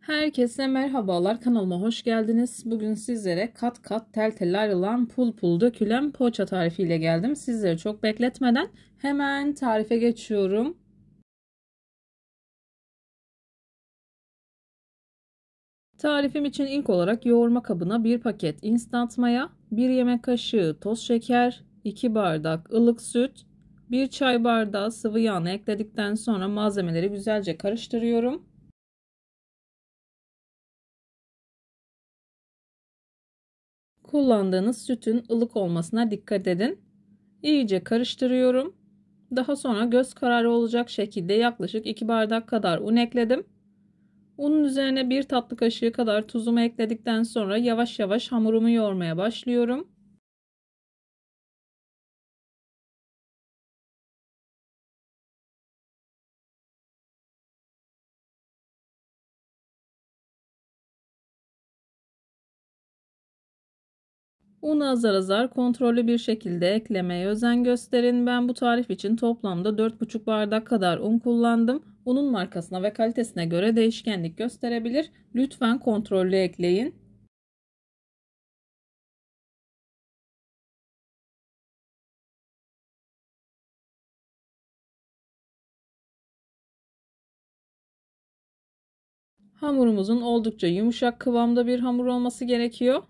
Herkese merhabalar, kanalıma hoş geldiniz. Bugün sizlere kat kat tel tel ayrılan pul pul dökülen poğaça tarifiyle geldim. Sizleri çok bekletmeden hemen tarife geçiyorum. Tarifim için ilk olarak yoğurma kabına 1 paket instant maya, 1 yemek kaşığı toz şeker, 2 bardak ılık süt, 1 çay bardağı sıvı yağını ekledikten sonra malzemeleri güzelce karıştırıyorum. Kullandığınız sütün ılık olmasına dikkat edin. İyice karıştırıyorum. Daha sonra göz kararı olacak şekilde yaklaşık 2 bardak kadar un ekledim. Unun üzerine 1 tatlı kaşığı kadar tuzumu ekledikten sonra yavaş yavaş hamurumu yoğurmaya başlıyorum. Unu azar azar kontrollü bir şekilde eklemeye özen gösterin. Ben bu tarif için toplamda 4,5 bardak kadar un kullandım. Unun markasına ve kalitesine göre değişkenlik gösterebilir. Lütfen kontrollü ekleyin. Hamurumuzun oldukça yumuşak kıvamda bir hamur olması gerekiyor.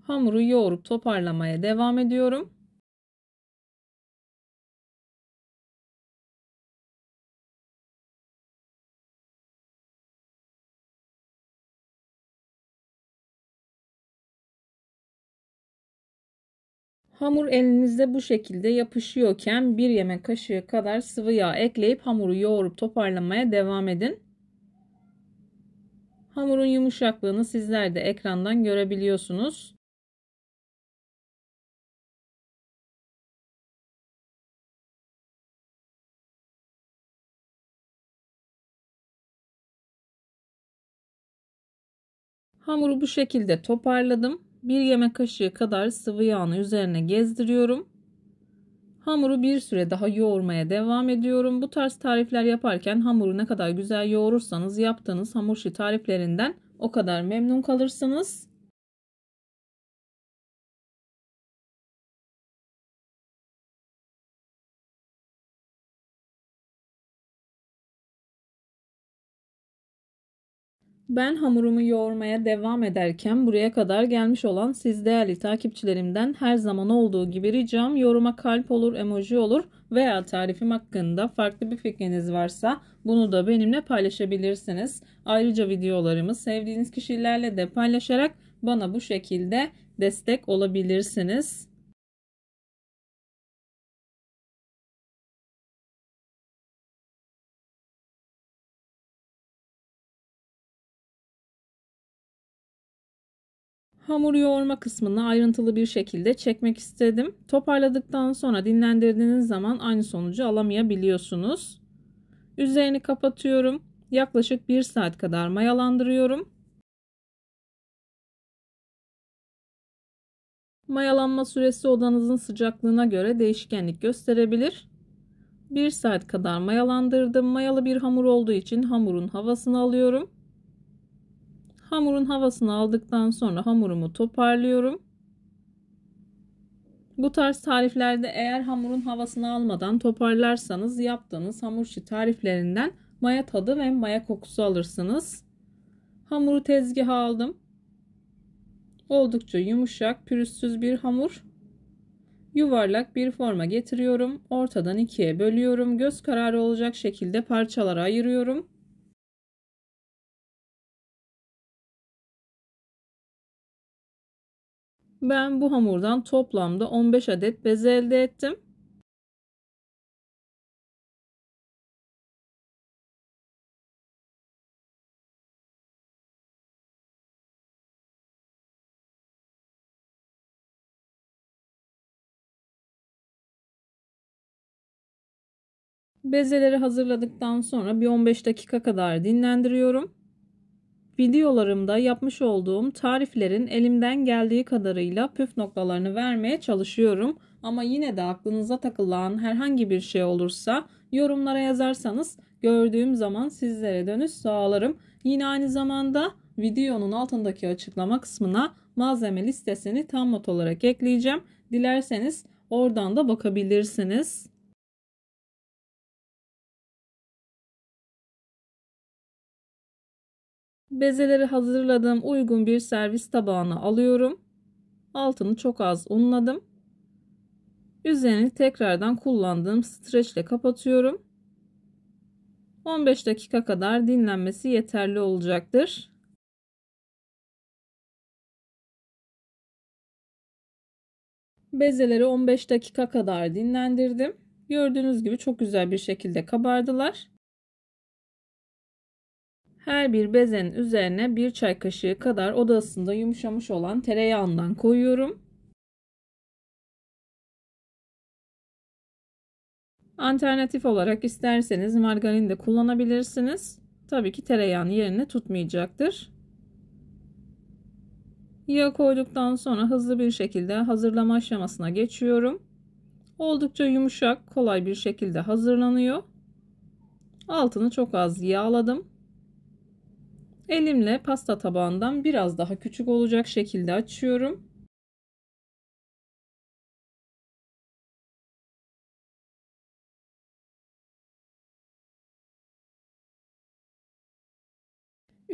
Hamuru yoğurup toparlamaya devam ediyorum. Hamur elinizde bu şekilde yapışıyorken 1 yemek kaşığı kadar sıvı yağ ekleyip hamuru yoğurup toparlamaya devam edin. Hamurun yumuşaklığını sizler de ekrandan görebiliyorsunuz. Hamuru bu şekilde toparladım. 1 yemek kaşığı kadar sıvı yağını üzerine gezdiriyorum. Hamuru bir süre daha yoğurmaya devam ediyorum. Bu tarz tarifler yaparken hamuru ne kadar güzel yoğurursanız yaptığınız hamur işi tariflerinden o kadar memnun kalırsınız. Ben hamurumu yoğurmaya devam ederken buraya kadar gelmiş olan siz değerli takipçilerimden her zaman olduğu gibi ricam yoruma kalp olur, emoji olur veya tarifim hakkında farklı bir fikriniz varsa bunu da benimle paylaşabilirsiniz. Ayrıca videolarımı sevdiğiniz kişilerle de paylaşarak bana bu şekilde destek olabilirsiniz. Hamur yoğurma kısmını ayrıntılı bir şekilde çekmek istedim. Toparladıktan sonra dinlendirdiğiniz zaman aynı sonucu alamayabiliyorsunuz. Üzerini kapatıyorum. Yaklaşık 1 saat kadar mayalandırıyorum. Mayalanma süresi odanızın sıcaklığına göre değişkenlik gösterebilir. 1 saat kadar mayalandırdım. Mayalı bir hamur olduğu için hamurun havasını alıyorum. Hamurun havasını aldıktan sonra hamurumu toparlıyorum. Bu tarz tariflerde eğer hamurun havasını almadan toparlarsanız yaptığınız hamur işi tariflerinden maya tadı ve maya kokusu alırsınız. Hamuru tezgaha aldım. Oldukça yumuşak, pürüzsüz bir hamur. Yuvarlak bir forma getiriyorum. Ortadan ikiye bölüyorum. Göz kararı olacak şekilde parçalara ayırıyorum. Ben bu hamurdan toplamda 15 adet beze elde ettim. Bezeleri hazırladıktan sonra bir 15 dakika kadar dinlendiriyorum. Videolarımda yapmış olduğum tariflerin elimden geldiği kadarıyla püf noktalarını vermeye çalışıyorum. Ama yine de aklınıza takılan herhangi bir şey olursa yorumlara yazarsanız gördüğüm zaman sizlere dönüş sağlarım. Yine aynı zamanda videonun altındaki açıklama kısmına malzeme listesini tam not olarak ekleyeceğim. Dilerseniz oradan da bakabilirsiniz. Bezeleri hazırladığım uygun bir servis tabağına alıyorum. Altını çok az unladım. Üzerini tekrardan kullandığım streçle kapatıyorum. 15 dakika kadar dinlenmesi yeterli olacaktır. Bezeleri 15 dakika kadar dinlendirdim. Gördüğünüz gibi çok güzel bir şekilde kabardılar. Her bir bezenin üzerine 1 çay kaşığı kadar oda ısısında yumuşamış olan tereyağından koyuyorum. Alternatif olarak isterseniz margarin de kullanabilirsiniz. Tabii ki tereyağını yerine tutmayacaktır. Yağı koyduktan sonra hızlı bir şekilde hazırlama aşamasına geçiyorum. Oldukça yumuşak, kolay bir şekilde hazırlanıyor. Altını çok az yağladım. Elimle pasta tabağından biraz daha küçük olacak şekilde açıyorum.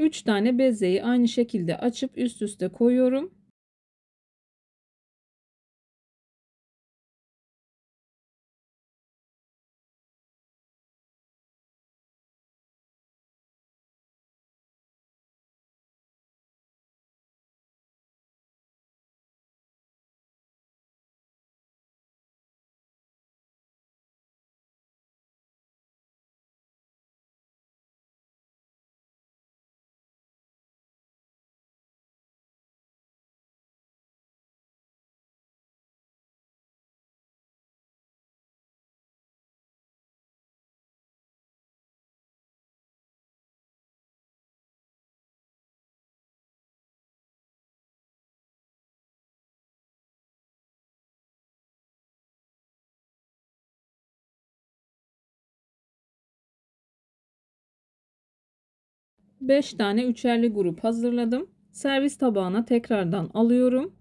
Üç tane bezeyi aynı şekilde açıp üst üste koyuyorum. Beş tane üçerli grup hazırladım. Servis tabağına tekrardan alıyorum.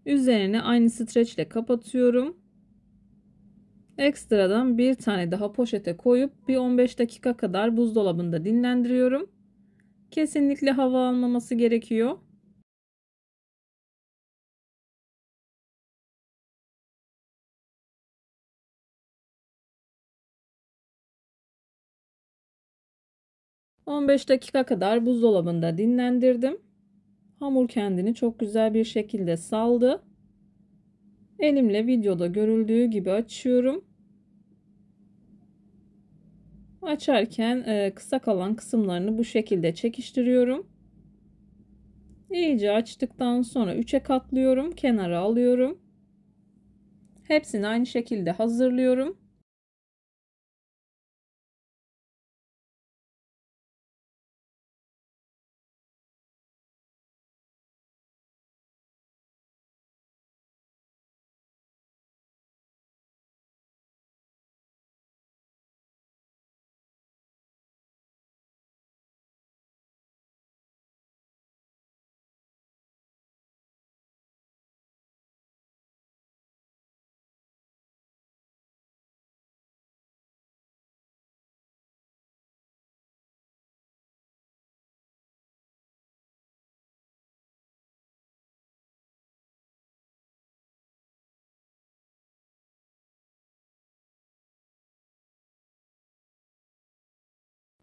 Üzerine aynı streçle kapatıyorum. Ekstradan bir tane daha poşete koyup bir 15 dakika kadar buzdolabında dinlendiriyorum. Kesinlikle hava almaması gerekiyor. ...15 dakika kadar buzdolabında dinlendirdim. Hamur kendini çok güzel bir şekilde saldı. Elimle videoda görüldüğü gibi açıyorum. Açarken kısa kalan kısımlarını bu şekilde çekiştiriyorum. İyice açtıktan sonra 3'e katlıyorum. Kenara alıyorum. Hepsini aynı şekilde hazırlıyorum.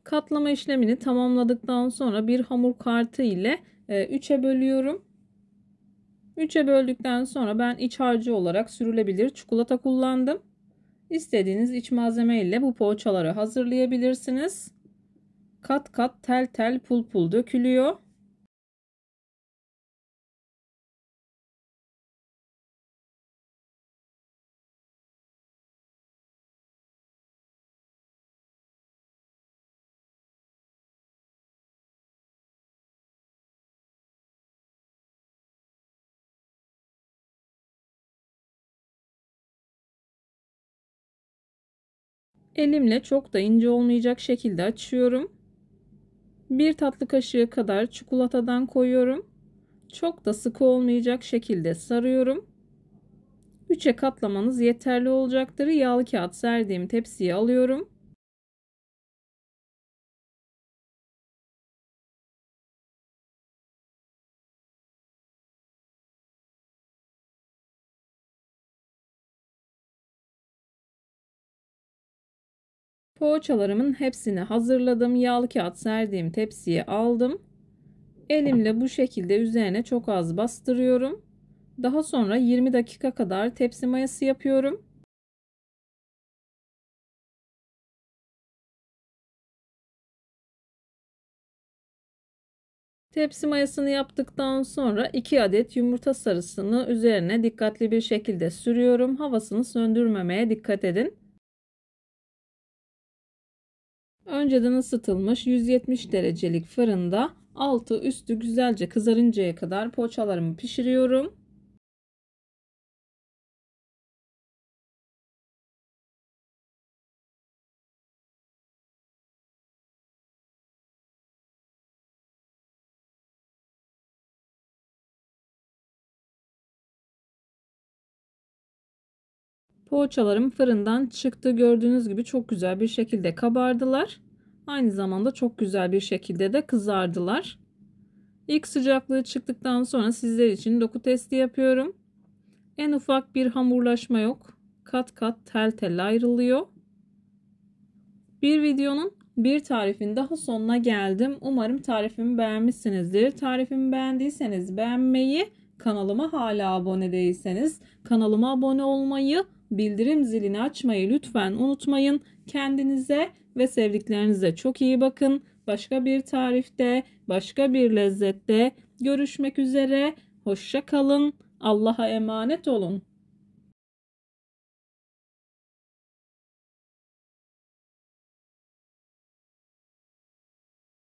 Katlama işlemini tamamladıktan sonra bir hamur kartı ile 3'e bölüyorum. 3'e böldükten sonra ben iç harcı olarak sürülebilir çikolata kullandım. İstediğiniz iç malzeme ile bu poğaçaları hazırlayabilirsiniz. Kat kat tel tel pul pul dökülüyor. Elimle çok da ince olmayacak şekilde açıyorum. 1 tatlı kaşığı kadar çikolatadan koyuyorum. Çok da sıkı olmayacak şekilde sarıyorum. 3'e katlamanız yeterli olacaktır. Yağlı kağıt serdiğim tepsiye alıyorum. Poğaçalarımın hepsini hazırladım. Yağlı kağıt serdiğim tepsiye aldım. Elimle bu şekilde üzerine çok az bastırıyorum. Daha sonra 20 dakika kadar tepsi mayası yapıyorum. Tepsi mayasını yaptıktan sonra 2 adet yumurta sarısını üzerine dikkatli bir şekilde sürüyorum. Havasını söndürmemeye dikkat edin. Önceden ısıtılmış 170 derecelik fırında altı üstü güzelce kızarıncaya kadar poğaçalarımı pişiriyorum. Poğaçalarım fırından çıktı. Gördüğünüz gibi çok güzel bir şekilde kabardılar. Aynı zamanda çok güzel bir şekilde de kızardılar. İlk sıcaklığı çıktıktan sonra sizler için doku testi yapıyorum. En ufak bir hamurlaşma yok. Kat kat tel tel ayrılıyor. Bir videonun bir tarifin daha sonuna geldim. Umarım tarifimi beğenmişsinizdir. Tarifimi beğendiyseniz beğenmeyi, kanalıma hala abone değilseniz kanalıma abone olmayı, bildirim zilini açmayı lütfen unutmayın. Kendinize ve sevdiklerinize çok iyi bakın. Başka bir tarifte, başka bir lezzette görüşmek üzere. Hoşça kalın. Allah'a emanet olun.